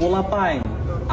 পোলা পাই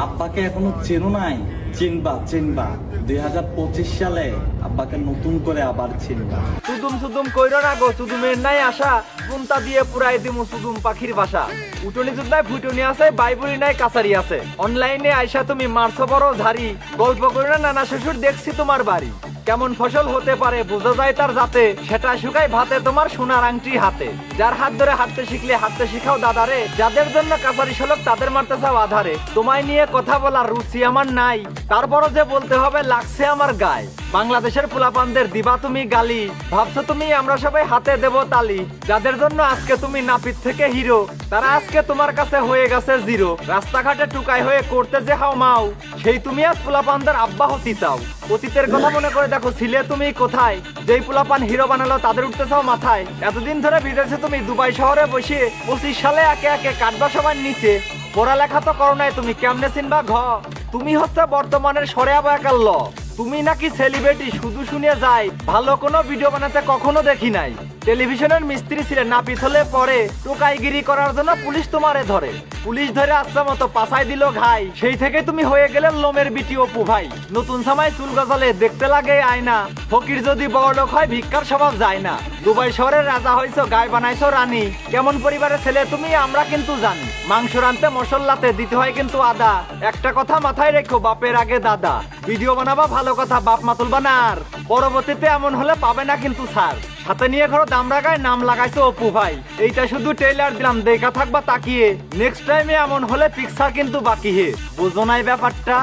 আব্বাকে এখনো চেনো নাই? চিনবা চিনবা, 2025 সালে আব্বাকে নতুন করে আবার চিনবা। সুদুম সুদুম কইরো না গো, সুদুমের নাই আশা, গুন্তা দিয়ে পুরাই দিমু সুদুম পাখির বাসা। উটনি জুতায় ফুটনি আছে, বাইবুলি নাই কাছারি আছে। অনলাইনে আইসা তুমি মারছো বড় ঝাড়ি, গল্প কইরো না নানা শ্বশুর দেখছি তোমার বাড়ি। কেমন ফসল হতে পারে বোঝা যায় তার জাতে, সেটা শুকাই ভাতে তোমার সোনার আংটি হাতে। যার হাত ধরে হাঁটতে শিখলে হাঁটতে শিখাও দাদারে, যাদের জন্য কাছারি শোলক তাদের মারতে চাও আধারে। তোমায় নিয়ে কথা বলার রুচি আমার নাই, তারপরও যে বলতে হবে লাগছে আমার গায়ে। বাংলাদেশের পোলাপানদের দিবা তুমি গালি, ভাবছো তুমি আমরা সবাই হাতে দেব তালি। যাদের জন্য আজকে তুমি নাপিত থেকে হিরো, তারা আজকে তোমার কাছে হয়ে গেছে জিরো। রাস্তাঘাটে টুকাই হয়ে করতে যে হাও মাও, সেই তুমি আজ পোলাপানদের আব্বা হতে চাও। অতীতের কথা মনে করে দেখো ছিলে তুমি কোথায়, যেই পোলাপান হিরো বানালো তাদের উঠতে চাও মাথায়। এতদিন ধরে বিদেশে তুমি দুবাই শহরে বসে 25 সালে একে একে কাটবা সবার নিচে। পড়ালেখা তো করো নাই, তুমি কেমনে চিনবা ঘ? তুমি হচ্ছে বর্তমানের সরে আবার ল। তুমি নাকি সেলিব্রিটি শুধু শুনে যাই, ভালো কোনো ভিডিও বানাতে কখনো দেখি নাই। টেলিভিশনের মিস্ত্রি ছিলেন, নাপিত হলে পরে টোকাইগিরি করার জন্য পুলিশ তোমারে ধরে। পুলিশ ধরে আসছে মতো পাছাই দিল ঘাই, সেই থেকে তুমি হয়ে গেলে লোমের বিটি অপু ভাই। নতুন সময় চুল গজালে দেখতে লাগে আয়না, ফকির যদি বড়লোক হয় ভিক্ষার স্বভাব যায় না। দুবাই শহরের রাজা হইছো, গায়ে বানাইছো রানী। কেমন পরিবারের ছেলে তুমি আমরা কিন্তু জানি। মাংস রানতে মশলাতে দিতে হয় কিন্তু আদা। একটা কথা মাথায় রেখো, বাপের আগে দাদা। ভিডিও বানাবা ভালো কথা, বাপ মা তুলবা না আর। পরবর্তীতে এমন হলে পাবে না কিন্তু স্যার। সাথে নিয়ে ঘরো দাম রাখায় নাম লাগাইছো অপু ভাই। এইটা শুধু ট্রেলার দিলাম, দেখা থাকবা তাকিয়ে। নেক্সট টাইমে এমন হলে পিকচার কিন্তু বাকি হে। বুঝো নাই ব্যাপারটা?